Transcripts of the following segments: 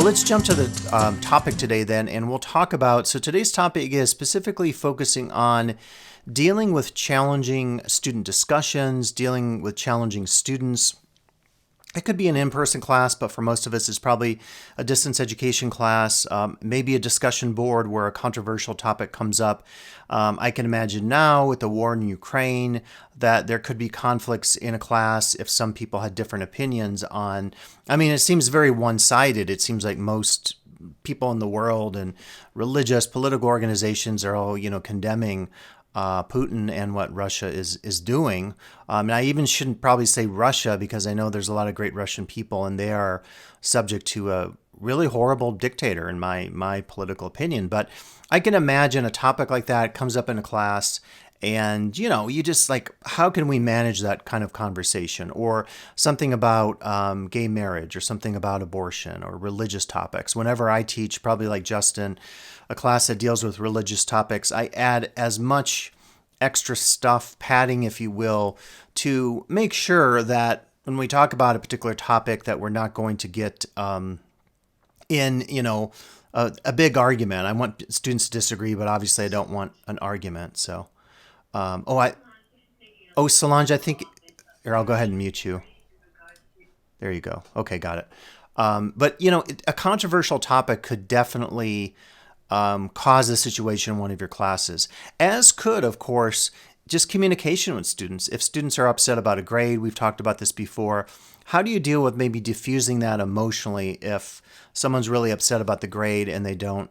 let's jump to the topic today then, and we'll talk about. So today's topic is specifically focusing on dealing with challenging student discussions, dealing with challenging students. It could be an in-person class, but for most of us, it's probably a distance education class, maybe a discussion board where a controversial topic comes up. I can imagine now with the war in Ukraine that there could be conflicts in a class if some people had different opinions on. I mean, it seems very one-sided. It seems like most people in the world and religious, political organizations are all, condemning Putin and what Russia is doing. And I even shouldn't probably say Russia because I know there's a lot of great Russian people and they are subject to a really horrible dictator in my political opinion. But I can imagine a topic like that comes up in a class and, you just like, how can we manage that kind of conversation? Or something about gay marriage or something about abortion or religious topics. Whenever I teach, probably like Justin, a class that deals with religious topics, I add as much extra stuff, padding, if you will, to make sure that when we talk about a particular topic that we're not going to get in, a big argument. I want students to disagree, but obviously I don't want an argument. So, Solange, I think, here, I'll go ahead and mute you. There you go. Okay, got it. But, a controversial topic could definitely cause a situation in one of your classes, as could, of course, just communication with students. If students are upset about a grade, we've talked about this before, how do you deal with maybe diffusing that emotionally if someone's really upset about the grade and they don't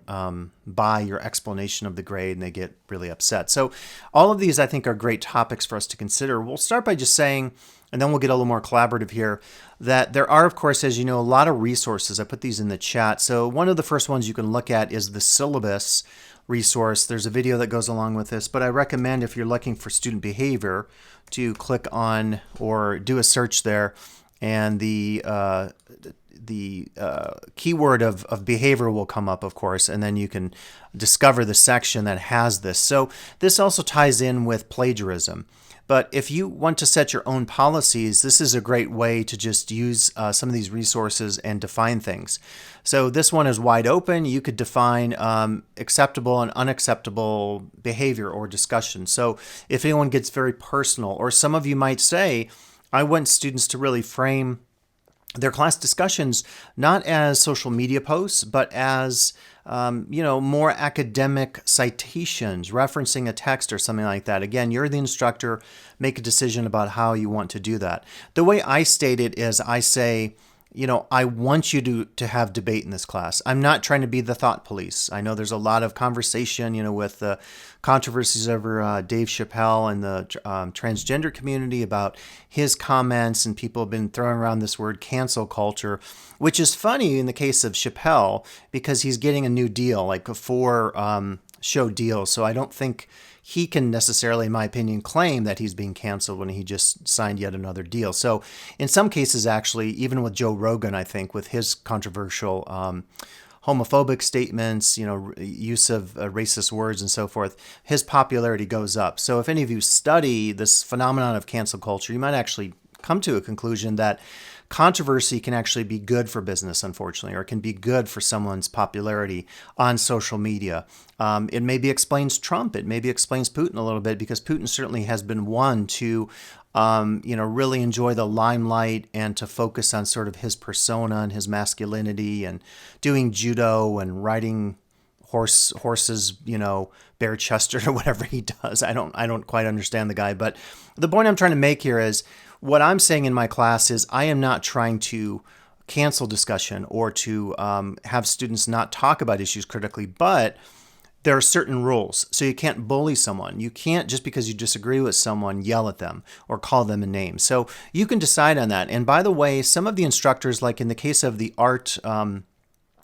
buy your explanation of the grade and they get really upset? So all of these, I think, are great topics for us to consider. We'll start by just saying, and then we'll get a little more collaborative here, that there are, of course, as you know, a lot of resources. I put these in the chat. So one of the first ones you can look at is the syllabus resource. There's a video that goes along with this, but I recommend if you're looking for student behavior to click on or do a search there, and the keyword of behavior will come up, of course, and then you can discover the section that has this. So this also ties in with plagiarism. But if you want to set your own policies, this is a great way to just use some of these resources and define things. So this one is wide open. You could define acceptable and unacceptable behavior or discussion. So if anyone gets very personal, or some of you might say, I want students to really frame their class discussions not as social media posts, but as more academic citations, referencing a text or something like that. Again, you're the instructor. Make a decision about how you want to do that. The way I state it is I say, I want you to have debate in this class. I'm not trying to be the thought police. I know there's a lot of conversation, with the controversies over Dave Chappelle and the transgender community about his comments, and people have been throwing around this word cancel culture, which is funny in the case of Chappelle because he's getting a new deal, like a 4-show deal. So I don't think he can necessarily, in my opinion, claim that he's being canceled when he just signed yet another deal. So in some cases, actually, even with Joe Rogan, I think, with his controversial homophobic statements, use of racist words and so forth, his popularity goes up. So if any of you study this phenomenon of cancel culture, you might actually come to a conclusion that controversy can actually be good for business, unfortunately, or it can be good for someone's popularity on social media. It maybe explains Trump. It maybe explains Putin a little bit, because Putin certainly has been one to, really enjoy the limelight and to focus on sort of his persona and his masculinity and doing judo and riding horses, bare chested or whatever he does. I don't quite understand the guy, but the point I'm trying to make here is, what I'm saying in my class is I am not trying to cancel discussion or to have students not talk about issues critically, but there are certain rules. So you can't bully someone. You can't, just because you disagree with someone, yell at them or call them a name. So you can decide on that. And by the way, some of the instructors, like in the case of the art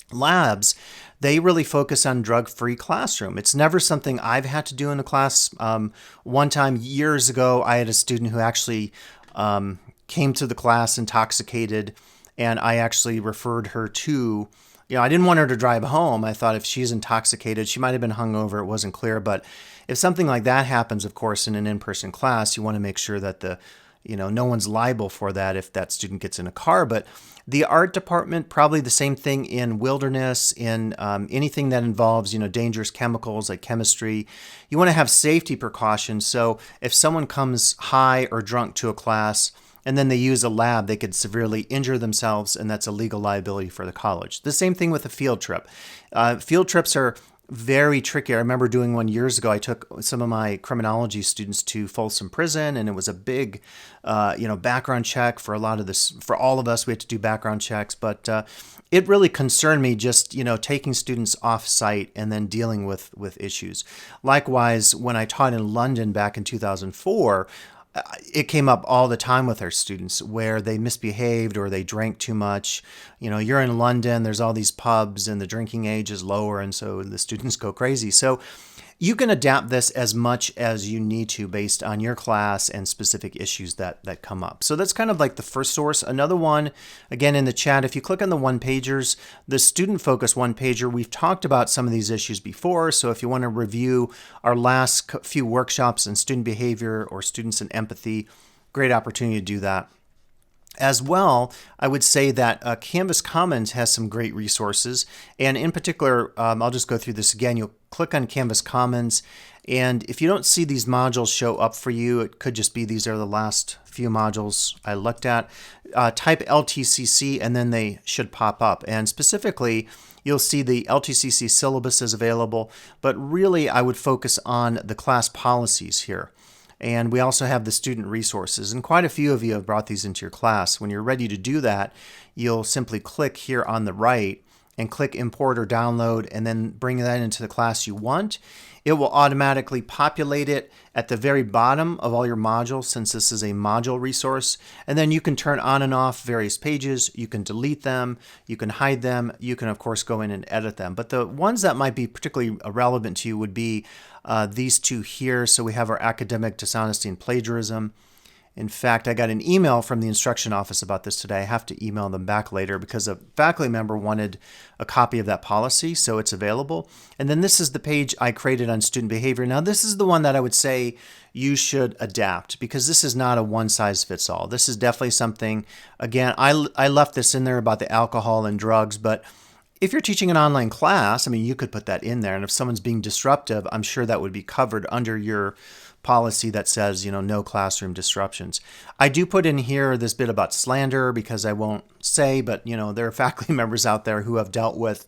labs, they really focus on drug-free classroom. It's never something I've had to do in a class. One time years ago, I had a student who actually came to the class intoxicated, and I actually referred her to, I didn't want her to drive home. I thought if she's intoxicated, she might have been hungover. It wasn't clear. But if something like that happens, of course, in an in-person class, you want to make sure that the no one's liable for that if that student gets in a car. But the art department, probably the same thing in wilderness, in anything that involves, dangerous chemicals like chemistry. You want to have safety precautions. So if someone comes high or drunk to a class and then they use a lab, they could severely injure themselves, and that's a legal liability for the college. The same thing with a field trip. Field trips are very tricky. I remember doing one years ago. I took some of my criminology students to Folsom Prison, and it was a big, background check for a lot of this. For all of us, we had to do background checks, but it really concerned me just, taking students off site and then dealing with issues. Likewise, when I taught in London back in 2004, it came up all the time with our students where they misbehaved or they drank too much. You're in London, there's all these pubs and the drinking age is lower, and so the students go crazy. So you can adapt this as much as you need to based on your class and specific issues that come up. So that's kind of like the first source. Another one, again, in the chat, if you click on the one-pagers, the student focus one-pager, we've talked about some of these issues before. So if you want to review our last few workshops in student behavior or students in empathy, great opportunity to do that. As well, I would say that Canvas Commons has some great resources. And in particular, I'll just go through this again. You'll click on Canvas Commons. And if you don't see these modules show up for you, it could just be these are the last few modules I looked at. Type LTCC and then they should pop up. And specifically, you'll see the LTCC syllabus is available. But really, I would focus on the class policies here. And we also have the student resources, and quite a few of you have brought these into your class. When you're ready to do that, you'll simply click here on the right and click import or download, and then bring that into the class you want. It will automatically populate it at the very bottom of all your modules, since this is a module resource. And then you can turn on and off various pages. You can delete them. You can hide them. You can, of course, go in and edit them. But the ones that might be particularly relevant to you would be these two here. So we have our academic dishonesty and plagiarism. In fact, I got an email from the instruction office about this today. I have to email them back later because a faculty member wanted a copy of that policy, so it's available. And then this is the page I created on student behavior. Now, this is the one that I would say you should adapt because this is not a one-size-fits-all. This is definitely something, again, I left this in there about the alcohol and drugs, but if you're teaching an online class, you could put that in there. And if someone's being disruptive, I'm sure that would be covered under your policy that says, no classroom disruptions. I do put in here this bit about slander because I won't say, but, there are faculty members out there who have dealt with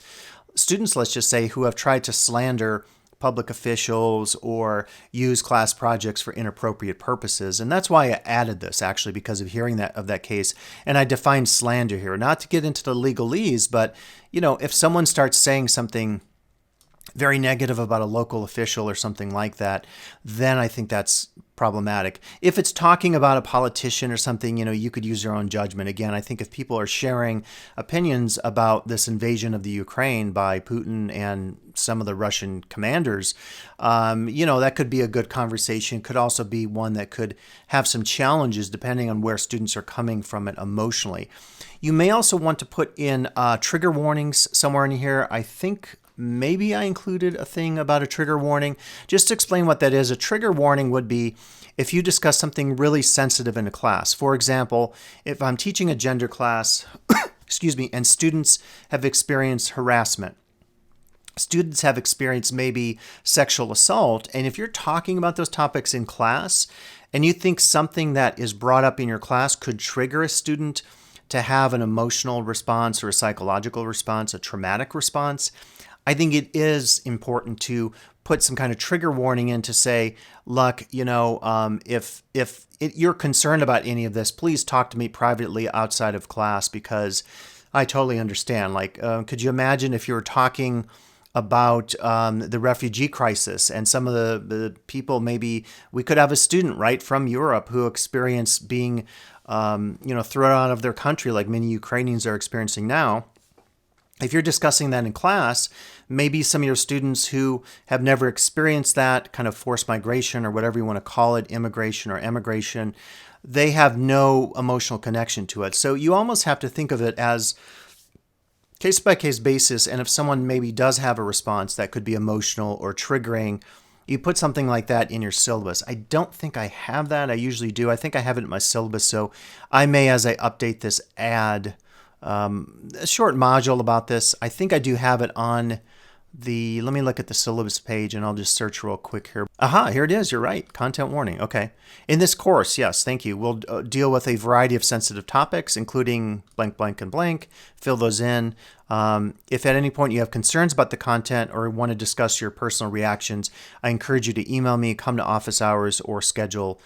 students, let's just say, who have tried to slander public officials or use class projects for inappropriate purposes. And that's why I added this, actually, because of hearing that case. And I defined slander here, not to get into the legalese, but, if someone starts saying something very negative about a local official or something like that, then I think that's problematic. If it's talking about a politician or something, you could use your own judgment. Again, I think if people are sharing opinions about this invasion of the Ukraine by Putin and some of the Russian commanders, that could be a good conversation. Could also be one that could have some challenges depending on where students are coming from it emotionally. You may also want to put in trigger warnings somewhere in here. I think maybe I included a thing about a trigger warning. Just to explain what that is, a trigger warning would be if you discuss something really sensitive in a class. For example, if I'm teaching a gender class, and students have experienced harassment, students have experienced maybe sexual assault, and if you're talking about those topics in class and you think something that is brought up in your class could trigger a student to have an emotional response or a psychological response, a traumatic response, I think it is important to put some kind of trigger warning in to say, look, if you're concerned about any of this, please talk to me privately outside of class because I totally understand. Could you imagine if you were talking about the refugee crisis and some of the people, maybe we could have a student right from Europe who experienced being, thrown out of their country like many Ukrainians are experiencing now. If you're discussing that in class, maybe some of your students who have never experienced that kind of forced migration or whatever you want to call it, immigration or emigration, they have no emotional connection to it. So you almost have to think of it as case-by-case basis. And if someone maybe does have a response that could be emotional or triggering, you put something like that in your syllabus. I don't think I have that. I usually do. I think I have it in my syllabus. So I may, as I update this, add a short module about this. I think I do have it on let me look at the syllabus page and I'll just search real quick here. Aha, here it is. You're right. Content warning. Okay. In this course, yes, thank you. We'll deal with a variety of sensitive topics, including blank, blank, and blank. Fill those in. If at any point you have concerns about the content or want to discuss your personal reactions, I encourage you to email me, come to office hours, or schedule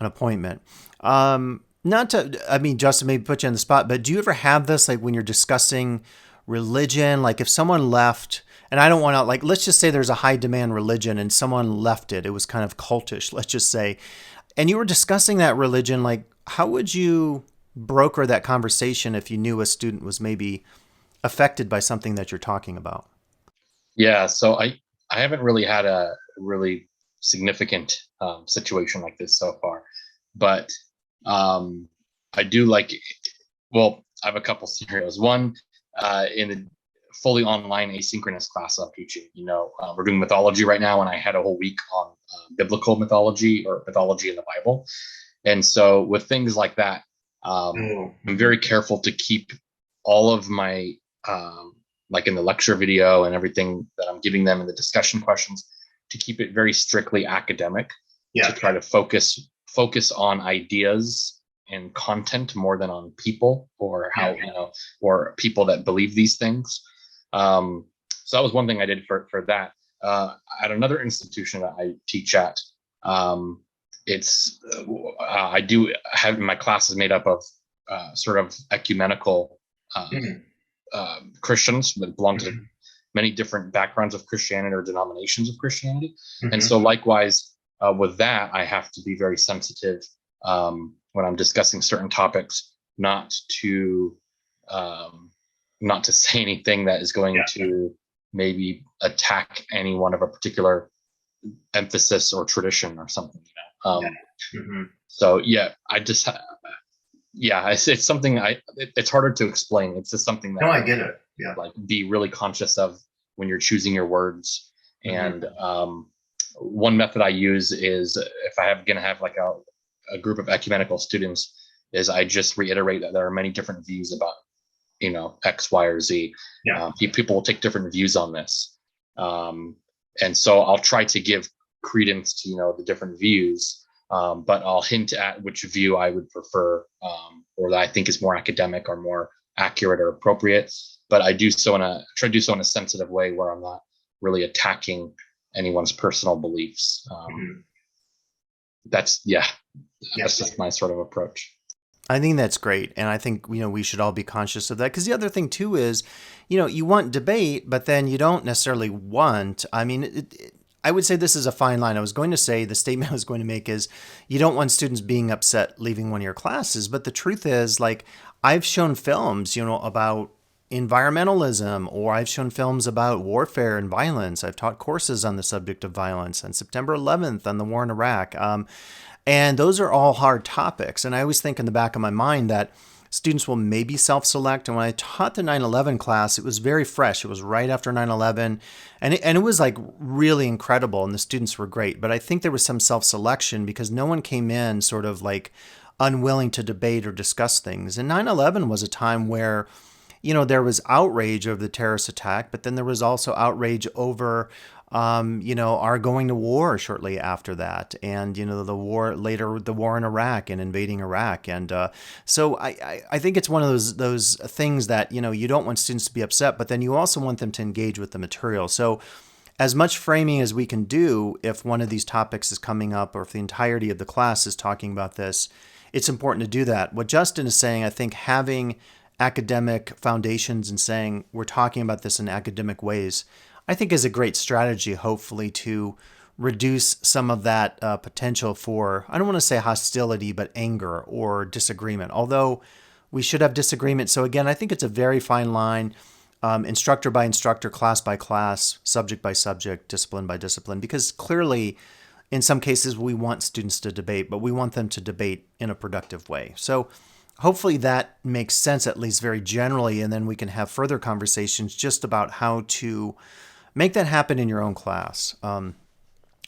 an appointment. Not to, I mean, Justin, maybe put you on the spot, but do you ever have this, like when you're discussing religion, like if someone left, and I don't want to, like, let's just say there's a high demand religion and someone left it. It was kind of cultish, let's just say. And you were discussing that religion, like, how would you broker that conversation if you knew a student was maybe affected by something that you're talking about? Yeah, so I haven't really had a really significant situation like this so far, but I do like. Well, I have a couple scenarios. One, in the fully online asynchronous class I'm teaching, we're doing mythology right now, and I had a whole week on biblical mythology or mythology in the Bible, and so with things like that, I'm very careful to keep all of my like in the lecture video and everything that I'm giving them in the discussion questions, to keep it very strictly academic, to try to focus on ideas and content more than on people or how, or people that believe these things. So that was one thing I did for that. At another institution that I teach at, I do have my classes made up of sort of ecumenical Christians that belong to many different backgrounds of Christianity or denominations of Christianity. And so likewise, with that, I have to be very sensitive when I'm discussing certain topics, not to say anything that is going to maybe attack any one of a particular emphasis or tradition or something. So I just it's something it's harder to explain. It's just something that I get it. Yeah, like be really conscious of when you're choosing your words. And one method I use is, if I'm gonna have like a group of ecumenical students, is I just reiterate that there are many different views about X, Y, or Z. People will take different views on this, and so I'll try to give credence to the different views, but I'll hint at which view I would prefer, or that I think is more academic or more accurate or appropriate. But I try to do so in a sensitive way where I'm not really attacking anyone's personal beliefs. That's just my sort of approach. I think that's great. And I think, we should all be conscious of that. Because the other thing, too, is, you want debate, but then you don't necessarily want, I would say this is a fine line. I was going to say, the statement I was going to make is, you don't want students being upset leaving one of your classes. But the truth is, like, I've shown films, about environmentalism, or I've shown films about warfare and violence. I've taught courses on the subject of violence, on September 11th, on the war in Iraq. And those are all hard topics. And I always think in the back of my mind that students will maybe self-select. And when I taught the 9/11 class, it was very fresh. It was right after 9/11. And it was like really incredible. And the students were great. But I think there was some self-selection because no one came in sort of like unwilling to debate or discuss things. And 9/11 was a time where, there was outrage over the terrorist attack, but then there was also outrage over our going to war shortly after that. And, the war in Iraq and invading Iraq. And so I think it's one of those things that, you don't want students to be upset, but then you also want them to engage with the material. So as much framing as we can do, if one of these topics is coming up or if the entirety of the class is talking about this, it's important to do that. What Justin is saying, I think having academic foundations and saying we're talking about this in academic ways, I think is a great strategy, hopefully, to reduce some of that potential for, I don't want to say hostility, but anger or disagreement, although we should have disagreement. So again, I think it's a very fine line, instructor by instructor, class by class, subject by subject, discipline by discipline, because clearly in some cases we want students to debate, but we want them to debate in a productive way. So hopefully that makes sense, at least very generally, and then we can have further conversations just about how to make that happen in your own class.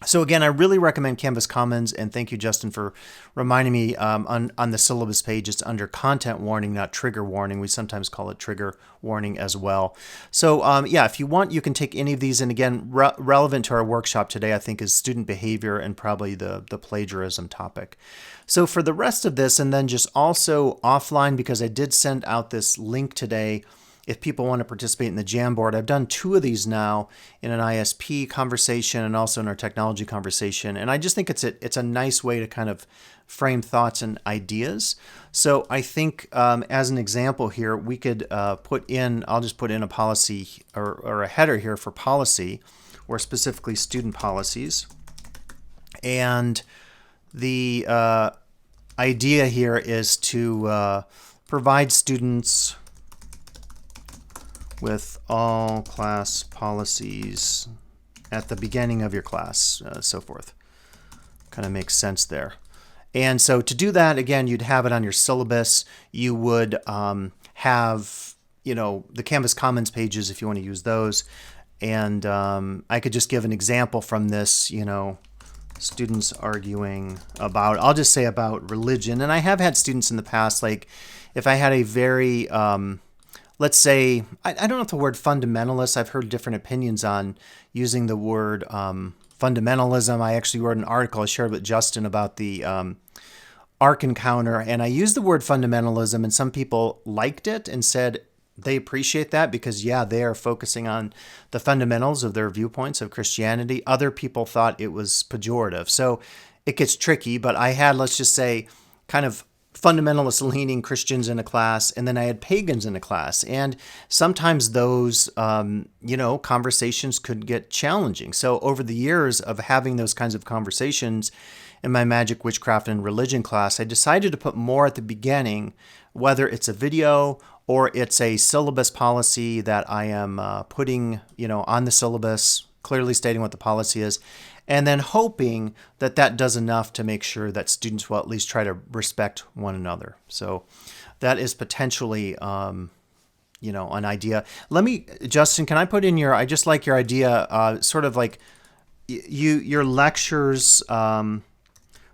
So again, I really recommend Canvas Commons, and thank you, Justin, for reminding me on the syllabus page. It's under content warning, not trigger warning. We sometimes call it trigger warning as well. So yeah, if you want, you can take any of these. And again, relevant to our workshop today, I think, is student behavior and probably the plagiarism topic. So for the rest of this, and then just also offline, because I did send out this link today if people want to participate in the Jamboard. I've done 2 of these now in an ISP conversation and also in our technology conversation. And I just think it's a nice way to kind of frame thoughts and ideas. So I think as an example here, we could I'll just put in a policy or a header here for policy, or specifically student policies. And the idea here is to provide students with all class policies at the beginning of your class, so forth. Kind of makes sense there. And so to do that, again, you'd have it on your syllabus. You would have, the Canvas Commons pages if you want to use those. And I could just give an example from this, students arguing about, I'll just say about religion. And I have had students in the past, like if I had a very, let's say, I don't know if the word fundamentalist, I've heard different opinions on using the word fundamentalism. I actually wrote an article I shared with Justin about the Ark Encounter, and I used the word fundamentalism, and some people liked it and said they appreciate that because, yeah, they are focusing on the fundamentals of their viewpoints of Christianity. Other people thought it was pejorative. So it gets tricky, but I had, let's just say, kind of fundamentalist leaning Christians in a class, and then I had pagans in a class. And sometimes those, conversations could get challenging. So over the years of having those kinds of conversations in my magic, witchcraft, and religion class, I decided to put more at the beginning, whether it's a video or it's a syllabus policy that I am putting, on the syllabus, clearly stating what the policy is, and then hoping that that does enough to make sure that students will at least try to respect one another. So that is potentially, an idea. Justin, can I put in I just like your idea, sort of like your lectures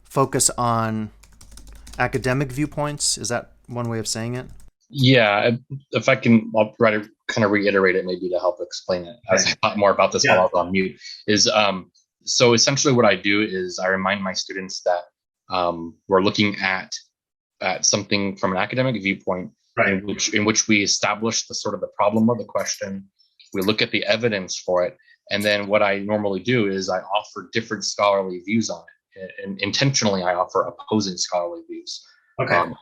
focus on academic viewpoints. Is that one way of saying it? Yeah, if I can, I'll try to kind of reiterate it maybe to help explain it. As I thought more about this while I was on mute. So essentially what I do is I remind my students that we're looking at something from an academic viewpoint, right, in which we establish the sort of the problem or the question. We look at the evidence for it. And then what I normally do is I offer different scholarly views on it. And intentionally, I offer opposing scholarly views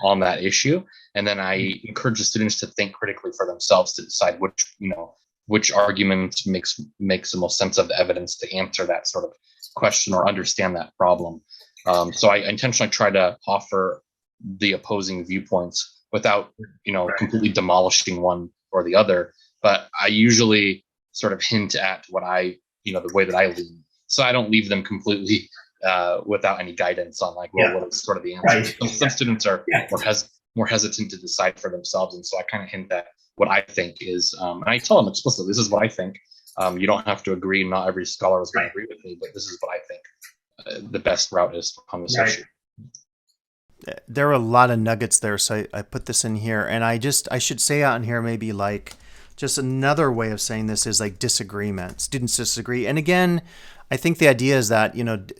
on that issue. And then I encourage the students to think critically for themselves to decide which argument makes the most sense of the evidence to answer that sort of question or understand that problem. So I intentionally try to offer the opposing viewpoints without, completely demolishing one or the other. But I usually sort of hint at what the way that I lean. So I don't leave them completely without any guidance on what is sort of the answer. Right. Some students are more hesitant to decide for themselves. And so I kind of hint at what I think is, and I tell them explicitly, this is what I think. You don't have to agree. Not every scholar is going to agree with me, but this is what I think the best route is on this issue. There are a lot of nuggets there, so I put this in here, and I should say out in here maybe just another way of saying this is disagreement. Students disagree, and again, I think the idea is that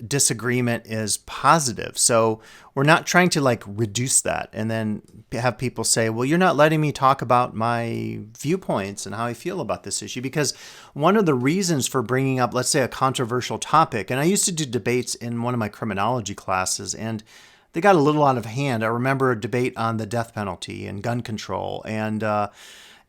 disagreement is positive. So we're not trying to reduce that and then have people say, well, you're not letting me talk about my viewpoints and how I feel about this issue. Because one of the reasons for bringing up, let's say, a controversial topic, and I used to do debates in one of my criminology classes, and they got a little out of hand. I remember a debate on the death penalty and gun control, and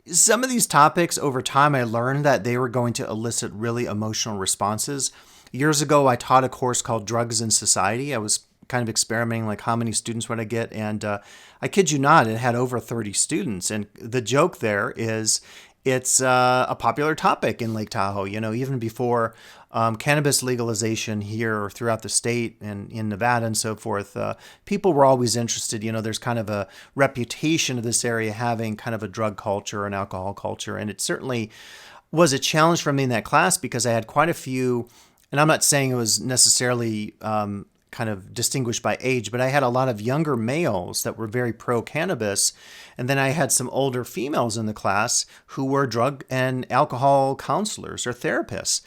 some of these topics over time, I learned that they were going to elicit really emotional responses. Years ago, I taught a course called Drugs in Society. I was kind of experimenting, how many students would I get? And I kid you not, it had over 30 students. And the joke there is it's a popular topic in Lake Tahoe, even before cannabis legalization here or throughout the state and in Nevada and so forth. People were always interested. There's kind of a reputation of this area having kind of a drug culture and alcohol culture. And it certainly was a challenge for me in that class because I had quite a few, and I'm not saying it was necessarily kind of distinguished by age, but I had a lot of younger males that were very pro cannabis. And then I had some older females in the class who were drug and alcohol counselors or therapists.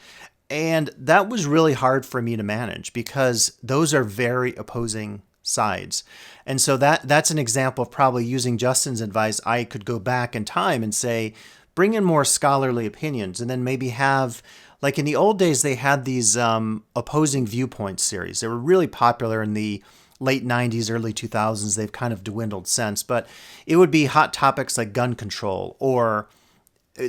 And that was really hard for me to manage because those are very opposing sides. And so that's an example of probably using Justin's advice. I could go back in time and say, bring in more scholarly opinions, and then maybe have, like in the old days, they had these opposing viewpoints series. They were really popular in the late 90s, early 2000s. They've kind of dwindled since, but it would be hot topics like gun control or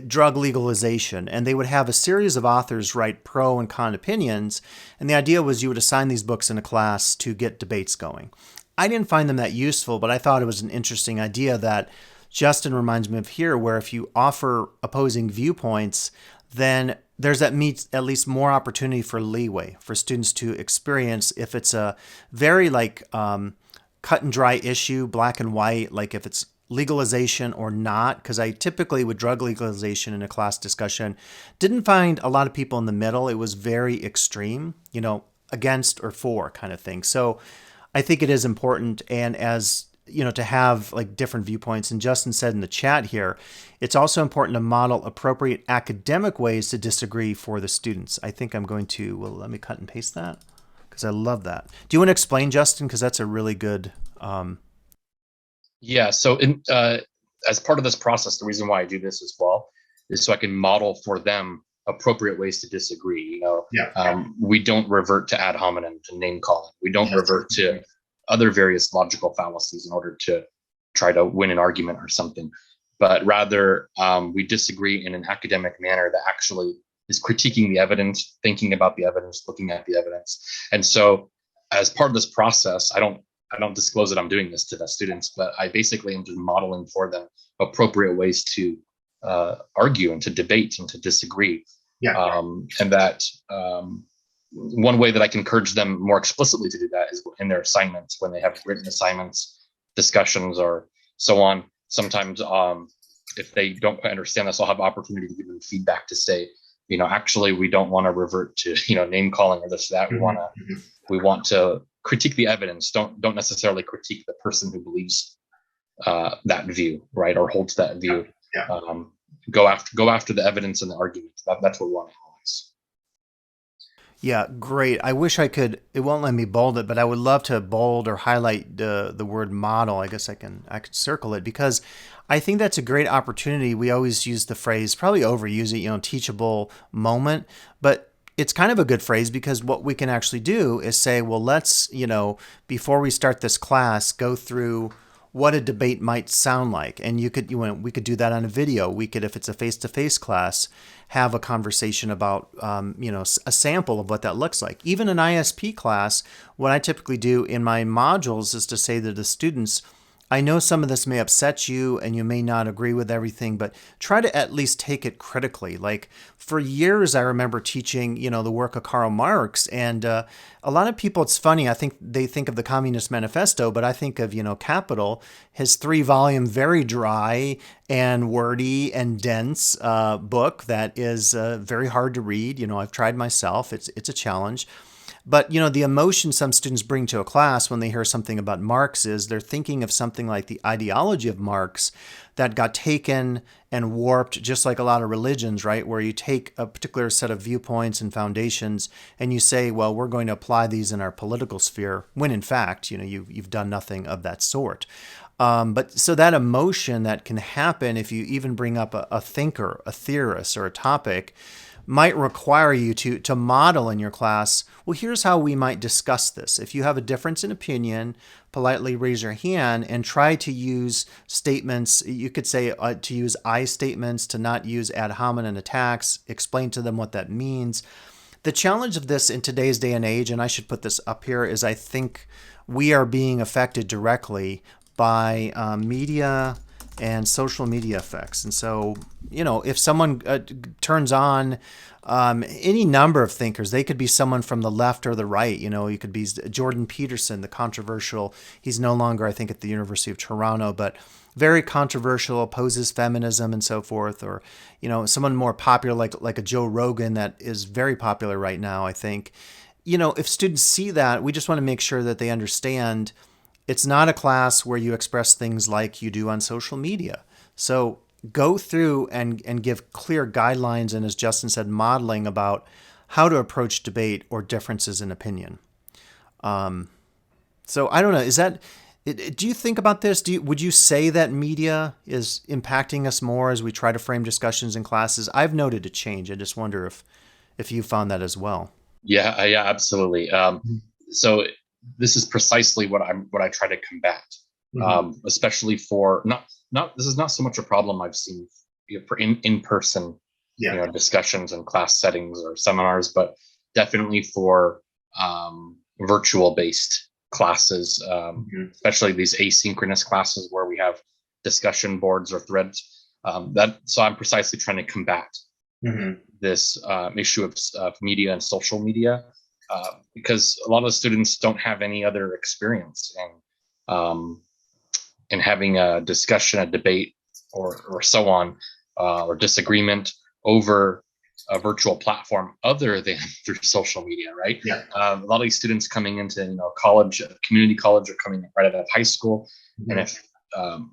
drug legalization, and they would have a series of authors write pro and con opinions, and the idea was you would assign these books in a class to get debates going. I didn't find them that useful, but I thought it was an interesting idea that Justin reminds me of here, where if you offer opposing viewpoints, then there's at least more opportunity for leeway for students to experience if it's a very cut and dry issue, black and white, like if it's legalization or not, because I typically with drug legalization in a class discussion didn't find a lot of people in the middle. It was very extreme, against or for kind of thing. So I think it is important, and as to have like different viewpoints. And Justin said in the chat here, it's also important to model appropriate academic ways to disagree for the students. I think I'm going to, let me cut and paste that because I love that. Do you want to explain, Justin? Because that's a really good Yeah. So as part of this process, the reason why I do this as well is so I can model for them appropriate ways to disagree. We don't revert to ad hominem, to name calling. We don't revert to other various logical fallacies in order to try to win an argument or something, but rather we disagree in an academic manner that actually is critiquing the evidence, thinking about the evidence, looking at the evidence. And so as part of this process, I don't disclose that I'm doing this to the students, but I basically am just modeling for them appropriate ways to argue and to debate and to disagree. And that one way that I can encourage them more explicitly to do that is in their assignments, when they have written assignments, discussions, or so on. Sometimes if they don't quite understand this, I'll have opportunity to give them feedback to say, actually, we don't want to revert to, name calling or this, that. We want to critique the evidence. Don't necessarily critique the person who believes that view, right, or holds that view. Go after the evidence and the argument. That's what we want to always. Yeah, great. I wish I could. It won't let me bold it, but I would love to bold or highlight the word model. I guess I could circle it because I think that's a great opportunity. We always use the phrase, probably overuse it, teachable moment, but it's kind of a good phrase because what we can actually do is say, well, let's, before we start this class, go through what a debate might sound like. And we could do that on a video. We could, if it's a face-to-face class, have a conversation about, a sample of what that looks like. Even an ISP class, what I typically do in my modules is to say to the students, I know some of this may upset you and you may not agree with everything, but try to at least take it critically. Like for years, I remember teaching, the work of Karl Marx, and a lot of people, it's funny, I think they think of the Communist Manifesto, but I think of, Capital, his 3-volume, very dry and wordy and dense book that is very hard to read. I've tried myself. It's a challenge. But, the emotion some students bring to a class when they hear something about Marx is they're thinking of something like the ideology of Marx that got taken and warped, just like a lot of religions, right? Where you take a particular set of viewpoints and foundations and you say, well, we're going to apply these in our political sphere, when in fact, you've done nothing of that sort. But so that emotion that can happen if you even bring up a thinker, a theorist, or a topic might require you to model in your class, well, here's how we might discuss this. If you have a difference in opinion, politely raise your hand and try to use statements. You could say to use I statements, to not use ad hominem attacks, explain to them what that means. The challenge of this in today's day and age, and I should put this up here, is I think we are being affected directly by media and social media effects. And so, if someone turns on any number of thinkers, they could be someone from the left or the right. You could be Jordan Peterson, the controversial. He's no longer, I think, at the University of Toronto, but very controversial, opposes feminism and so forth. Or, someone more popular like a Joe Rogan that is very popular right now, I think. If students see that, we just want to make sure that they understand it's not a class where you express things like you do on social media. So go through and give clear guidelines and, as Justin said, modeling about how to approach debate or differences in opinion. So I don't know, do you think about this? Would you say that media is impacting us more as we try to frame discussions in classes? I've noted a change. I just wonder if you found that as well. Yeah, absolutely. So this is precisely what I try to combat, especially for not this is not so much a problem I've seen for in person discussions and class settings or seminars, but definitely for virtual based classes, especially these asynchronous classes where we have discussion boards or threads. So I'm precisely trying to combat this issue of media and social media, because a lot of students don't have any other experience in having a discussion, a debate, or so on, or disagreement over a virtual platform other than through social media, right? Yeah. A lot of these students coming into college, community college, or coming right out of high school, and if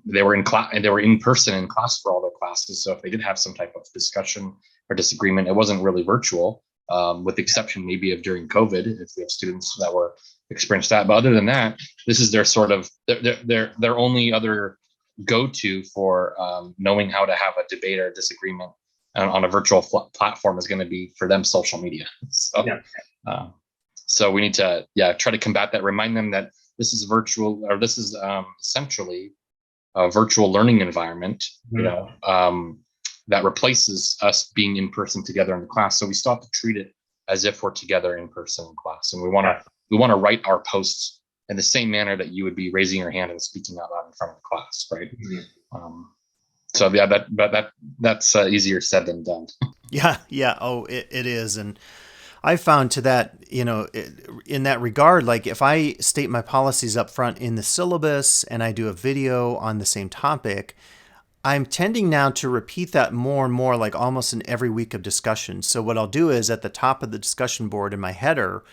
they were in class and they were in person in class for all their classes, so if they did have some type of discussion or disagreement, it wasn't really virtual, with the exception maybe of during COVID, if we have students that were experienced that. But other than that, this is their sort of their only other go-to for knowing how to have a debate or a disagreement on a virtual platform is going to be for them social media. So we need to try to combat that. Remind them that this is virtual, or this is essentially a virtual learning environment. That replaces us being in person together in the class. So we still have to treat it as if we're together in person in class, and we want to write our posts in the same manner that you would be raising your hand and speaking out loud in front of the class, right? So that's easier said than done. Yeah. Oh, it is, and I found to that, in that regard, like if I state my policies up front in the syllabus and I do a video on the same topic, I'm tending now to repeat that more and more, like almost in every week of discussion. So what I'll do is at the top of the discussion board in my header,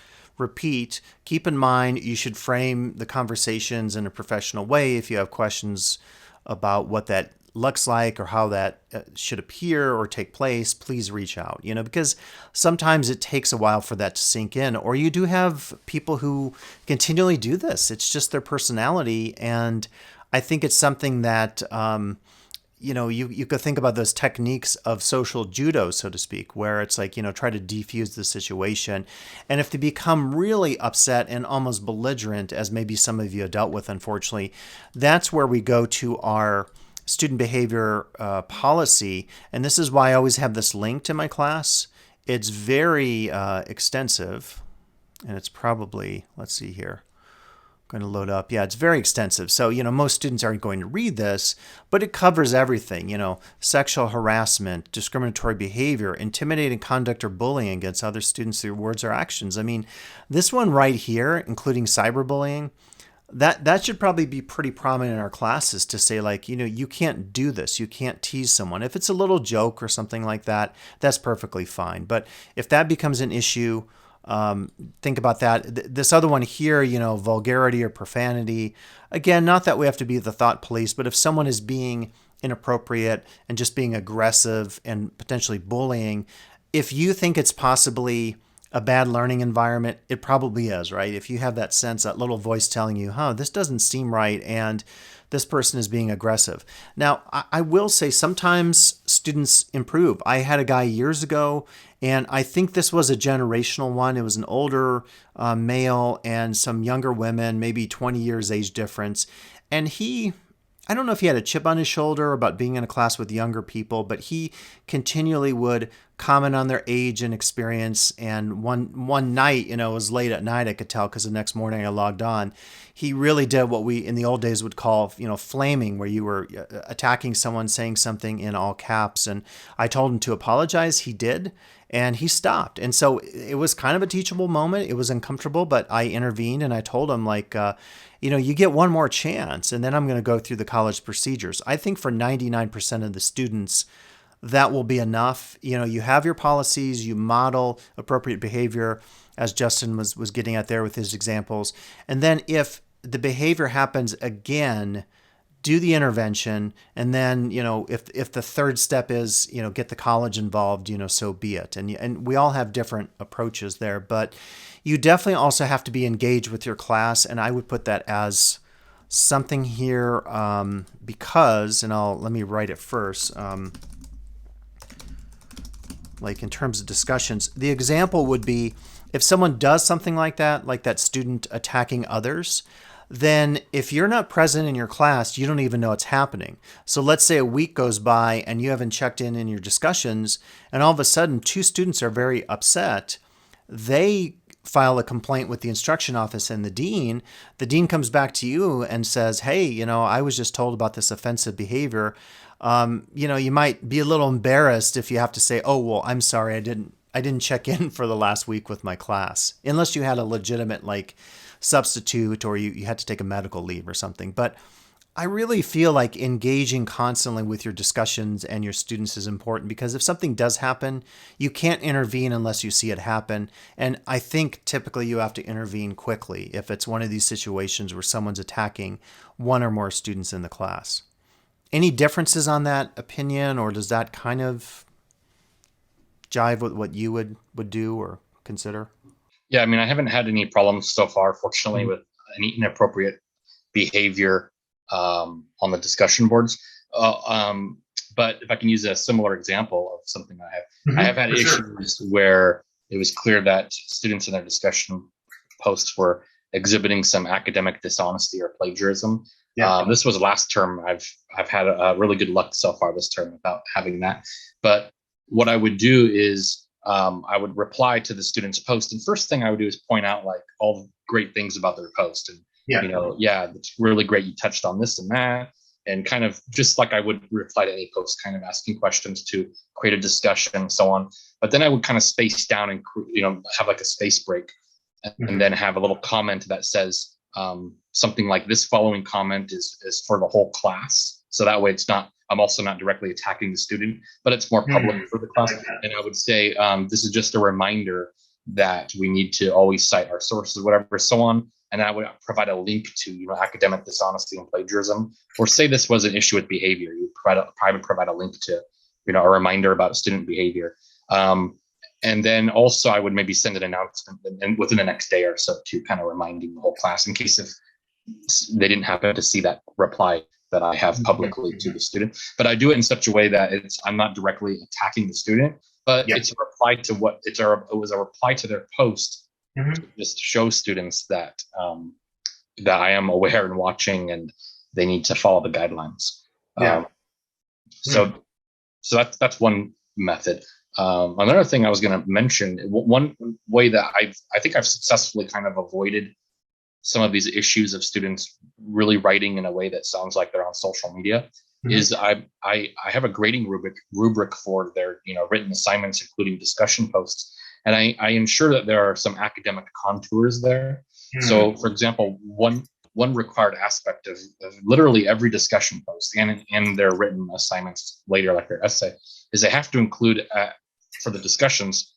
keep in mind, you should frame the conversations in a professional way. If you have questions about what that looks like or how that should appear or take place, please reach out, because sometimes it takes a while for that to sink in, or you do have people who continually do this. It's just their personality. And I think it's something that, you could think about those techniques of social judo, so to speak, where it's like, try to defuse the situation. And if they become really upset and almost belligerent, as maybe some of you have dealt with, unfortunately, that's where we go to our student behavior policy. And this is why I always have this linked in my class. It's very extensive, and it's probably, let's see here. Going to load up. Yeah, it's very extensive. So, most students aren't going to read this, but it covers everything, sexual harassment, discriminatory behavior, intimidating conduct or bullying against other students through words or actions. I mean, this one right here, including cyberbullying, that should probably be pretty prominent in our classes to say, like, you can't do this. You can't tease someone. If it's a little joke or something like that, that's perfectly fine. But if that becomes an issue, think about that. This other one here, vulgarity or profanity. Again, not that we have to be the thought police, but if someone is being inappropriate and just being aggressive and potentially bullying, if you think it's possibly a bad learning environment, it probably is, right? If you have that sense, that little voice telling you, this doesn't seem right, and this person is being aggressive. Now, I will say sometimes students improve. I had a guy years ago, and I think this was a generational one. It was an older male and some younger women, maybe 20 years age difference. And he I don't know if he had a chip on his shoulder about being in a class with younger people, but he continually would comment on their age and experience. And one night, it was late at night. I could tell because the next morning I logged on. He really did what we in the old days would call, flaming, where you were attacking someone, saying something in all caps. And I told him to apologize. He did, and he stopped. And so it was kind of a teachable moment. It was uncomfortable, but I intervened and I told him, like, you get one more chance, and then I'm going to go through the college procedures. I think for 99% of the students, that will be enough. You have your policies, you model appropriate behavior, as Justin was getting at there with his examples. And then if the behavior happens again, do the intervention. And then, if the third step is, get the college involved, so be it. And we all have different approaches there, but you definitely also have to be engaged with your class. And I would put that as something here, because, and let me write it first. Like in terms of discussions, the example would be if someone does something like that student attacking others, then if you're not present in your class, you don't even know it's happening. So let's say a week goes by and you haven't checked in your discussions, and all of a sudden 2 students are very upset. They file a complaint with the instruction office and the dean. The dean comes back to you and says, hey, I was just told about this offensive behavior. You might be a little embarrassed if you have to say, oh, well, I'm sorry, I didn't check in for the last week with my class, unless you had a legitimate substitute or you had to take a medical leave or something. But I really feel like engaging constantly with your discussions and your students is important, because if something does happen, you can't intervene unless you see it happen. And I think typically you have to intervene quickly if it's one of these situations where someone's attacking one or more students in the class. Any differences on that opinion, or does that kind of jive with what you would do or consider? Yeah, I mean, I haven't had any problems so far, fortunately, with any inappropriate behavior on the discussion boards. But if I can use a similar example of something I have had issues where it was clear that students in their discussion posts were exhibiting some academic dishonesty or plagiarism. Yeah. This was last term. I've had a really good luck so far this term without having that. But what I would do is I would reply to the student's post, and first thing I would do is point out all the great things about their post, and it's really great you touched on this and that, and kind of just like I would reply to any post, kind of asking questions to create a discussion and so on. But then I would kind of space down and have a space break, and then have a little comment that says something like, this following comment is for the whole class. So that way I'm also not directly attacking the student, but it's more public for the class. And I would say, this is just a reminder that we need to always cite our sources, whatever, so on. And I would provide a link to, academic dishonesty and plagiarism, or say this was an issue with behavior. You would provide a link to, a reminder about student behavior. And then also I would maybe send an announcement and within the next day or so to kind of reminding the whole class in case if they didn't happen to see that reply that I have publicly to the student. But I do it in such a way that I'm not directly attacking the student, but it's a reply to it was a reply to their post, to just show students that that I am aware and watching, and they need to follow the guidelines. So that's one method. Another thing I was going to mention, one way that I think I've successfully kind of avoided some of these issues of students really writing in a way that sounds like they're on social media, is I have a grading rubric for their written assignments, including discussion posts, and I ensure that there are some academic contours there. So, for example, one required aspect of literally every discussion post and their written assignments later, like their essay, is they have to include for the discussions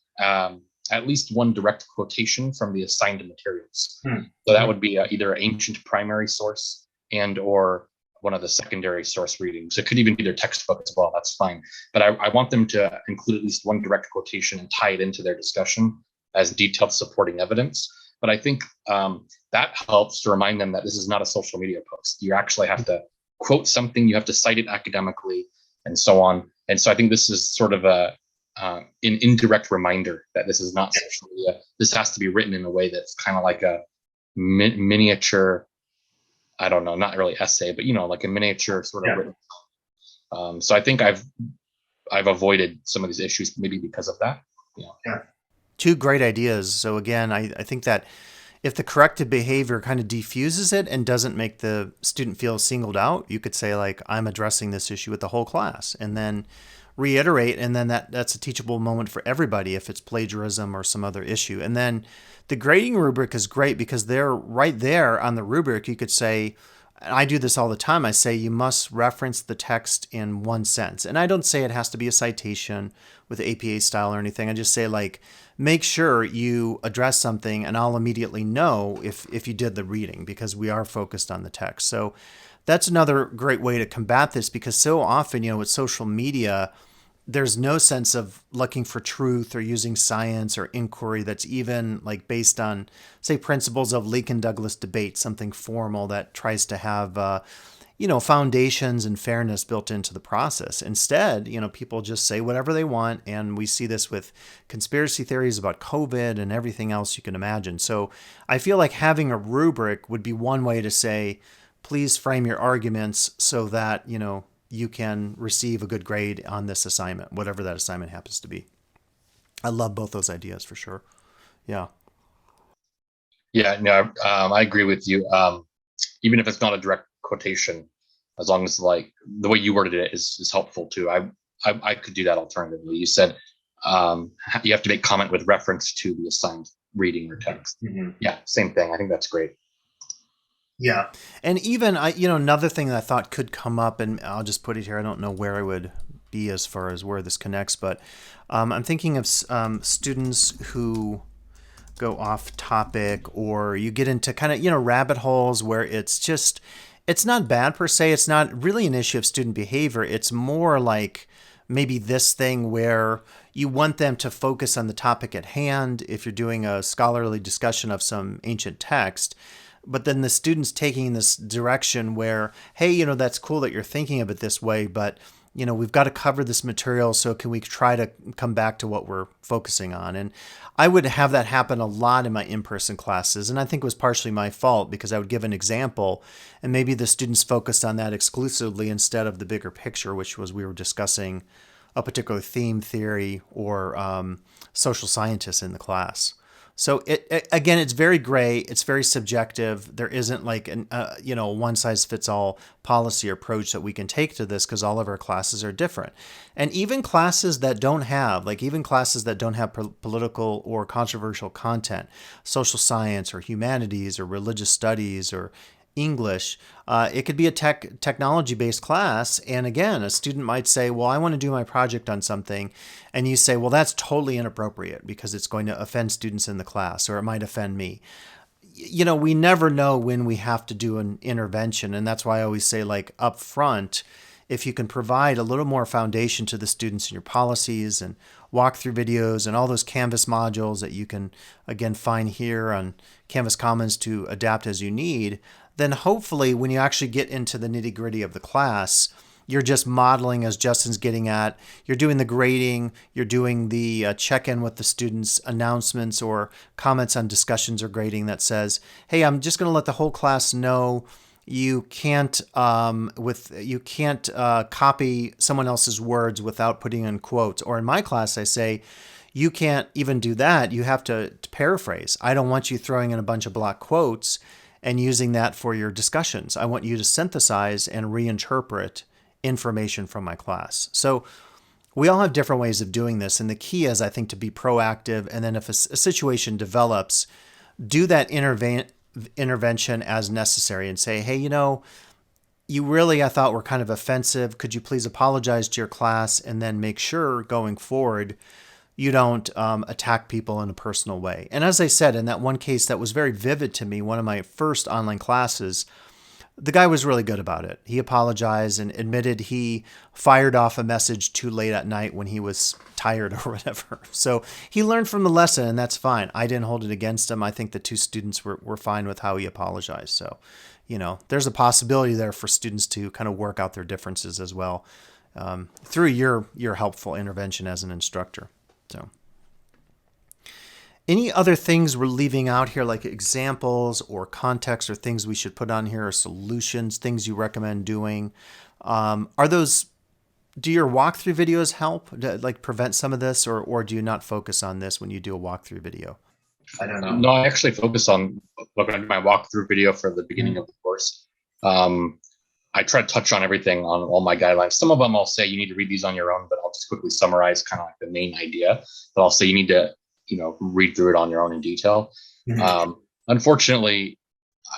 at least one direct quotation from the assigned materials. So that would be either an ancient primary source and or one of the secondary source readings. It could even be their textbook as well. That's fine. But I want them to include at least one direct quotation and tie it into their discussion as detailed supporting evidence. But I think that helps to remind them that this is not a social media post. You actually have to quote something, you have to cite it academically, and so on. And so I think this is sort of an indirect reminder that this is not social media. This has to be written in a way that's kind of like a miniature I don't know, not really essay, but like a miniature sort of Yeah. written. So I think I've avoided some of these issues maybe because of that. Yeah. Yeah. Two great ideas. So again, I think that if the corrected behavior kind of defuses it and doesn't make the student feel singled out, you could say like, I'm addressing this issue with the whole class, and then reiterate, and then that's a teachable moment for everybody if it's plagiarism or some other issue. And then the grading rubric is great because they're right there on the rubric. You could say, and I do this all the time, I say you must reference the text in one sentence. And I don't say it has to be a citation with APA style or anything. I just say like, make sure you address something and I'll immediately know if you did the reading, because we are focused on the text. So that's another great way to combat this, because so often, with social media, there's no sense of looking for truth or using science or inquiry that's even like based on, say, principles of Leake Douglas debate, something formal that tries to have, foundations and fairness built into the process. Instead, people just say whatever they want. And we see this with conspiracy theories about COVID and everything else you can imagine. So I feel like having a rubric would be one way to say, please frame your arguments so that, you can receive a good grade on this assignment, whatever that assignment happens to be. I love both those ideas for sure. Yeah. Yeah, no, I agree with you. Even if it's not a direct quotation, as long as like the way you worded it is helpful too. I could do that alternatively. You said you have to make comment with reference to the assigned reading or text. Mm-hmm. Yeah, same thing. I think that's great. Yeah. And even another thing that I thought could come up, and I'll just put it here. I don't know where I would be as far as where this connects, but I'm thinking of students who go off topic, or you get into kind of rabbit holes where it's not bad per se. It's not really an issue of student behavior. It's more like maybe this thing where you want them to focus on the topic at hand if you're doing a scholarly discussion of some ancient text. But then the student's taking this direction where, hey, that's cool that you're thinking of it this way, but we've got to cover this material. So can we try to come back to what we're focusing on? And I would have that happen a lot in my in-person classes. And I think it was partially my fault, because I would give an example and maybe the students focused on that exclusively instead of the bigger picture, which was we were discussing a particular theme, theory, or social scientists in the class. So again, it's very gray. It's very subjective. There isn't like an one size fits all policy approach that we can take to this, because all of our classes are different. And even classes that don't have political or controversial content, social science or humanities or religious studies or English, it could be a technology-based class. And again, a student might say, well, I want to do my project on something. And you say, well, that's totally inappropriate because it's going to offend students in the class, or it might offend me. We never know when we have to do an intervention. And that's why I always say, like, up front, if you can provide a little more foundation to the students in your policies and walkthrough videos and all those Canvas modules that you can, again, find here on Canvas Commons to adapt as you need, then hopefully when you actually get into the nitty gritty of the class, you're just modeling, as Justin's getting at. You're doing the grading, you're doing the check-in with the students, announcements or comments on discussions or grading that says, hey, I'm just going to let the whole class know you can't copy someone else's words without putting in quotes. Or in my class, I say, you can't even do that. You have to paraphrase. I don't want you throwing in a bunch of block quotes and using that for your discussions. I want you to synthesize and reinterpret information from my class. So we all have different ways of doing this. And the key is, I think, to be proactive. And then if a situation develops, do that intervention as necessary and say, hey, you really, I thought, were kind of offensive. Could you please apologize to your class? And then make sure going forward, you don't attack people in a personal way. And as I said, in that one case that was very vivid to me, one of my first online classes, the guy was really good about it. He apologized and admitted he fired off a message too late at night when he was tired or whatever. So he learned from the lesson, and that's fine. I didn't hold it against him. I think the two students were fine with how he apologized. So, there's a possibility there for students to kind of work out their differences as well through your helpful intervention as an instructor. So, Any other things we're leaving out here, like examples or context or things we should put on here, or solutions, things you recommend doing? Are those, do your walkthrough videos help, like prevent some of this, or do you not focus on this when you do a walkthrough video? I don't know. No, I actually focus on looking at my walkthrough video for the beginning of the course. I try to touch on everything on all my guidelines. Some of them I'll say you need to read these on your own, but I'll just quickly summarize kind of like the main idea. But I'll say you need to, read through it on your own in detail. Unfortunately,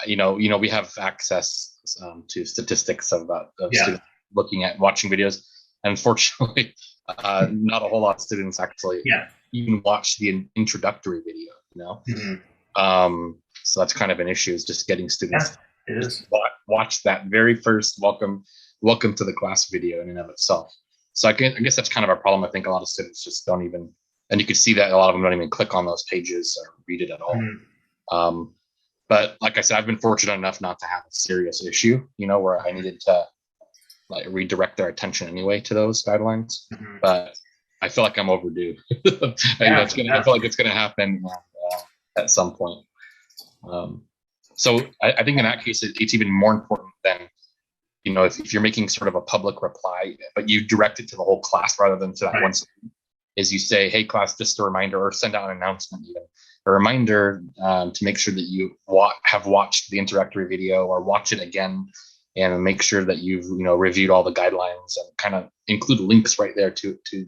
we have access to statistics of students looking at watching videos. And unfortunately, not a whole lot of students actually even watch the introductory video. So that's kind of an issue, is just getting students It is. watch that very first welcome to the class video in and of itself. So I guess that's kind of a problem. I think a lot of students just don't even, and you can see that a lot of them don't even click on those pages or read it at all. But like I said, I've been fortunate enough not to have a serious issue, where I needed to like redirect their attention anyway to those guidelines. But I feel like I'm overdue. I feel like it's going to happen at some point. So I think in that case, it's even more important than, if you're making sort of a public reply, but you direct it to the whole class rather than to that one student, is you say, hey, class, just a reminder, or send out an announcement, even a reminder to make sure that you have watched the introductory video, or watch it again, and make sure that you've reviewed all the guidelines, and kind of include links right there to the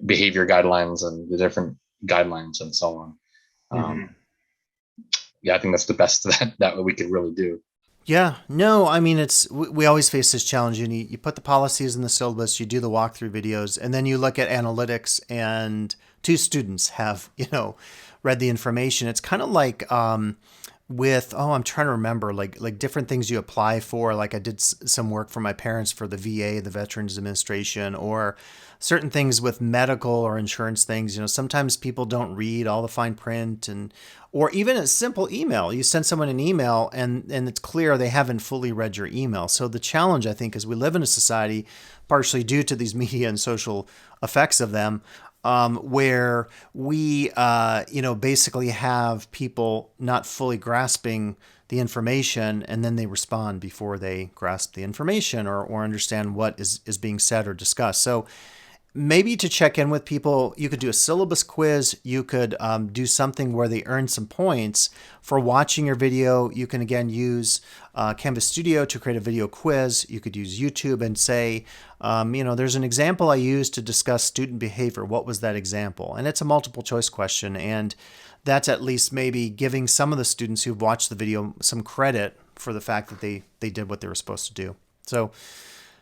behavior guidelines and the different guidelines and so on. I think that's the best that we could really do. Yeah, no, I mean, we always face this challenge. You put the policies in the syllabus, you do the walkthrough videos, and then you look at analytics, and 2 students have, read the information. It's kind of like with, I'm trying to remember, like different things you apply for. Like I did some work for my parents for the VA, the Veterans Administration, or certain things with medical or insurance things. Sometimes people don't read all the fine print, or even a simple email. You send someone an email and it's clear they haven't fully read your email. So the challenge, I think, is we live in a society, partially due to these media and social effects of them, where we, basically have people not fully grasping the information, and then they respond before they grasp the information or understand what is being said or discussed. So maybe to check in with people, you could do a syllabus quiz. You could do something where they earn some points for watching your video. You can, again, use Canvas Studio to create a video quiz. You could use YouTube and say, there's an example I used to discuss student behavior. What was that example? And it's a multiple choice question. And that's at least maybe giving some of the students who've watched the video some credit for the fact that they did what they were supposed to do. So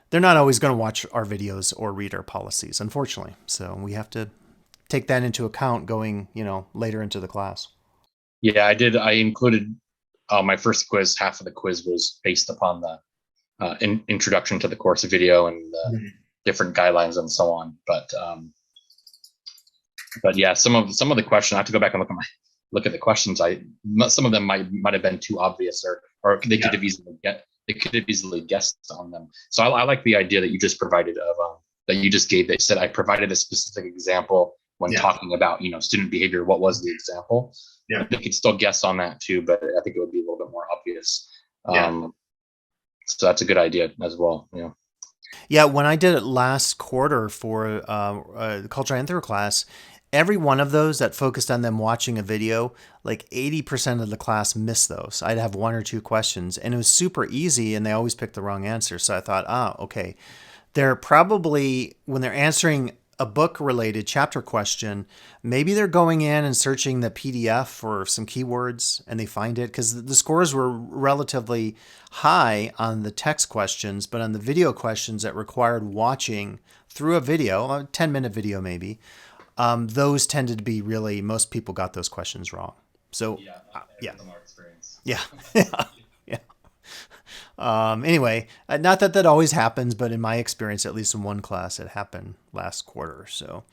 they're not always going to watch our videos or read our policies, unfortunately. So we have to take that into account going, later into the class. Yeah, I did. I included my first quiz. Half of the quiz was based upon the introduction to the course video and the different guidelines and so on. But yeah, some of the questions, I have to go back and look at the questions. Some of them might have been too obvious, or they could have easily guessed on them. So I like the idea that you just provided that you just gave. They said I provided a specific example when talking about student behavior. What was the example? They could still guess on that too, but I think it would be a little bit more obvious. So that's a good idea as well. Yeah, when I did it last quarter for the Culture Anthro class, every one of those that focused on them watching a video, like 80% of the class missed those. I'd have 1 or 2 questions, and it was super easy, and they always picked the wrong answer. So I thought, okay, they're probably, when they're answering a book-related chapter question, maybe they're going in and searching the PDF for some keywords, and they find it, because the scores were relatively high on the text questions, but on the video questions that required watching through a video, a 10-minute video maybe, those tended to be really, most people got those questions wrong. So yeah. Anyway, not that always happens, but in my experience, at least in one class, it happened last quarter. So,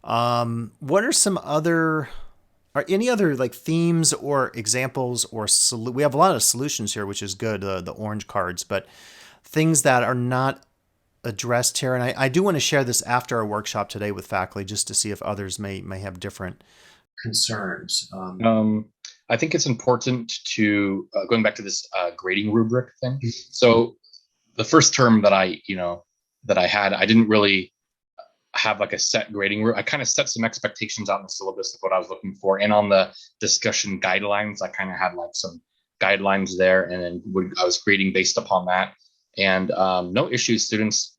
what are any other like themes or examples or we have a lot of solutions here, which is good, the orange cards, but things that are not addressed here. And I do want to share this after our workshop today with faculty, just to see if others may have different concerns? Um, I think it's important to going back to this grading rubric thing. So the first term that that I had, I didn't really have like a set grading route. I kind of set some expectations out in the syllabus of what I was looking for, and on the discussion guidelines, I kind of had like some guidelines there, and then I was grading based upon that. And no issues. Students,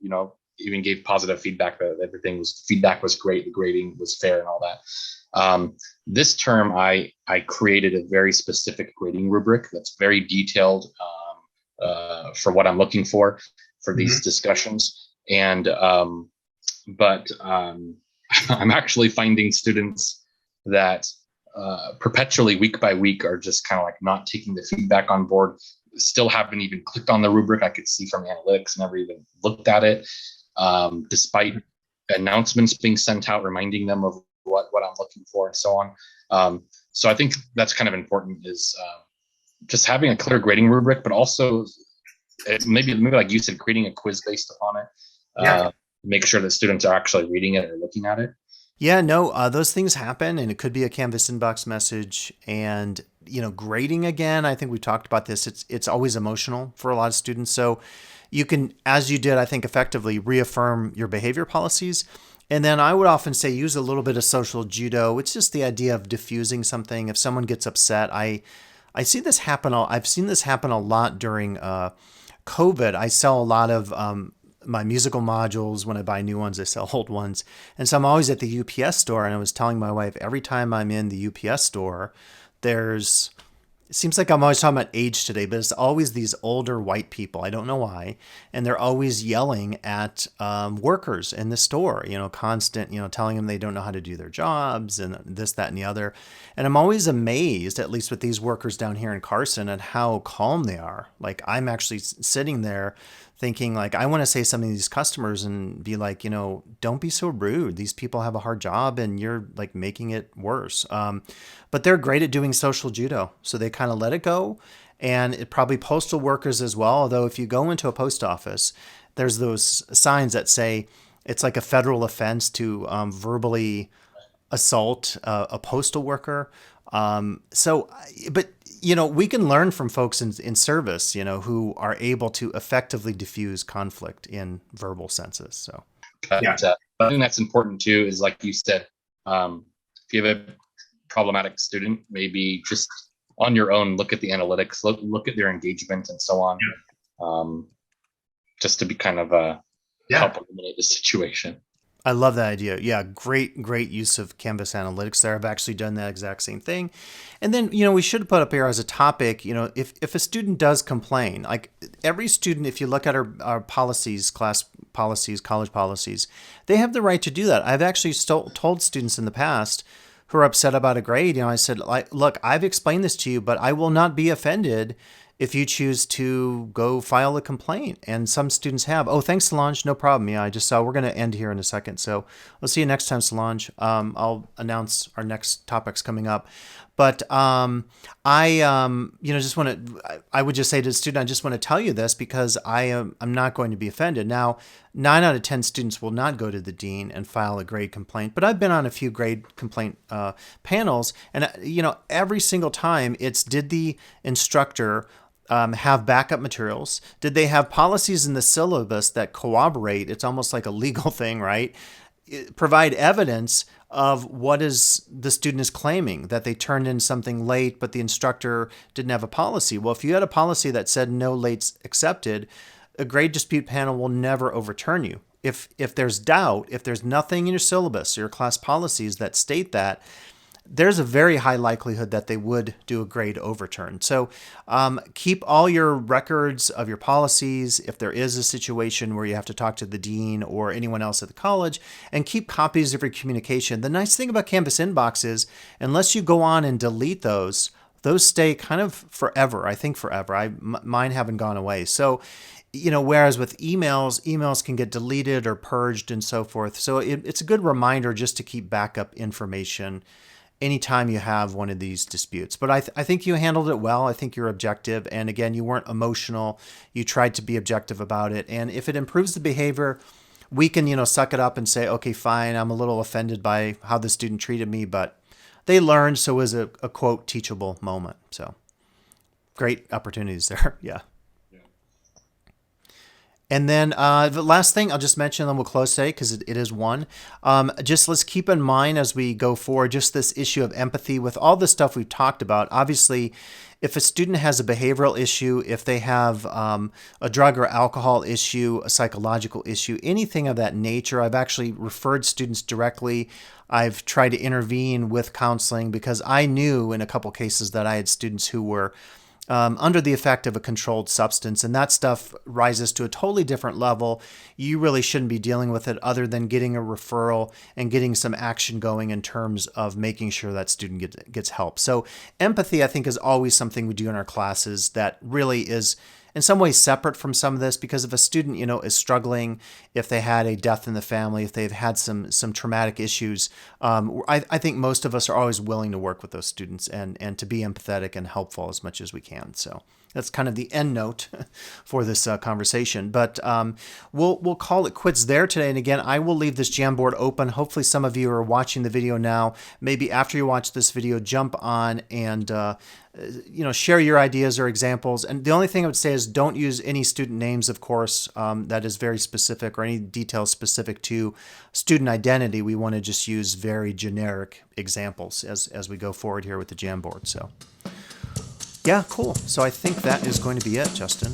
even gave positive feedback that feedback was great, the grading was fair, and all that. This term, I created a very specific grading rubric that's very detailed for what I'm looking for these discussions, and but I'm actually finding students that perpetually, week by week, are just kind of like not taking the feedback on board, still haven't even clicked on the rubric. I could see from analytics, never even looked at it, despite announcements being sent out reminding them of what I'm looking for and so on. So I think that's kind of important, is just having a clear grading rubric, but also maybe like you said, creating a quiz based upon it. Make sure that students are actually reading it or looking at it. Yeah, no, those things happen, and it could be a Canvas inbox message. And grading again, I think we talked about this. It's always emotional for a lot of students. So you can, as you did, I think, effectively reaffirm your behavior policies. And then I would often say use a little bit of social judo. It's just the idea of diffusing something. If someone gets upset, I see this happen. I've seen this happen a lot during COVID. I sell a lot of my musical modules. When I buy new ones, I sell old ones. And so I'm always at the UPS store, and I was telling my wife, every time I'm in the UPS store, it seems like I'm always talking about age today, but it's always these older white people. I don't know why. And they're always yelling at workers in the store, constant, telling them they don't know how to do their jobs and this, that, and the other. And I'm always amazed, at least with these workers down here in Carson, at how calm they are. Like, I'm actually sitting there thinking, like, I want to say something to these customers and be like, don't be so rude. These people have a hard job and you're like making it worse. But they're great at doing social judo. So they kind of let it go. And it probably postal workers as well. Although if you go into a post office, there's those signs that say it's like a federal offense to verbally assault a postal worker. But we can learn from folks in service, who are able to effectively diffuse conflict in verbal senses. So, I think that's important too. Is like you said, if you have a problematic student, maybe just on your own, look at the analytics, look at their engagement and so on, just to be kind of help eliminate the situation. I love that idea. Yeah, great use of Canvas Analytics there. I've actually done that exact same thing. And then, we should put up here as a topic, if a student does complain, like every student, if you look at our policies, class policies, college policies, they have the right to do that. I've actually told students in the past who are upset about a grade, I said, look, I've explained this to you, but I will not be offended if you choose to go file a complaint. And some students have. Oh, thanks, Solange. No problem. Yeah, I just saw we're going to end here in a second. So we'll see you next time, Solange. I'll announce our next topics coming up. But just want to, I would just say to the student, I just want to tell you this because I'm not going to be offended. Now, 9 out of 10 students will not go to the dean and file a grade complaint, but I've been on a few grade complaint panels, and every single time it's, did the instructor have backup materials? Did they have policies in the syllabus that corroborate? It's almost like a legal thing, right? Provide evidence of what is the student is claiming, that they turned in something late, but the instructor didn't have a policy. Well, if you had a policy that said no lates accepted, a grade dispute panel will never overturn you. If there's doubt, if there's nothing in your syllabus or your class policies that state that, there's a very high likelihood that they would do a grade overturn. So keep all your records of your policies if there is a situation where you have to talk to the dean or anyone else at the college, and keep copies of your communication. The nice thing about Canvas Inbox is, unless you go on and delete those stay kind of forever. I think forever. Mine haven't gone away. So, whereas with emails can get deleted or purged and so forth. So it's a good reminder just to keep backup information anytime you have one of these disputes. But I think you handled it well. I think you're objective. And again, you weren't emotional. You tried to be objective about it. And if it improves the behavior, we can, suck it up and say, okay, fine, I'm a little offended by how the student treated me, but they learned, so it was a quote teachable moment. So great opportunities there. Yeah. And then the last thing I'll just mention, then we'll close today because it is one. Just let's keep in mind as we go forward, just this issue of empathy with all the stuff we've talked about. Obviously, if a student has a behavioral issue, if they have a drug or alcohol issue, a psychological issue, anything of that nature, I've actually referred students directly. I've tried to intervene with counseling because I knew in a couple cases that I had students who were under the effect of a controlled substance, and that stuff rises to a totally different level. You really shouldn't be dealing with it other than getting a referral and getting some action going in terms of making sure that student gets help. So empathy, I think, is always something we do in our classes that really is in some ways separate from some of this, because if a student, is struggling, if they had a death in the family, if they've had some traumatic issues, I think most of us are always willing to work with those students and to be empathetic and helpful as much as we can. So that's kind of the end note for this conversation. But we'll call it quits there today. And again, I will leave this Jamboard open. Hopefully some of you are watching the video now. Maybe after you watch this video, jump on and share your ideas or examples. And the only thing I would say is don't use any student names, of course, that is very specific, or any details specific to student identity. We want to just use very generic examples as we go forward here with the Jamboard. So yeah, cool. So I think that is going to be it, Justin.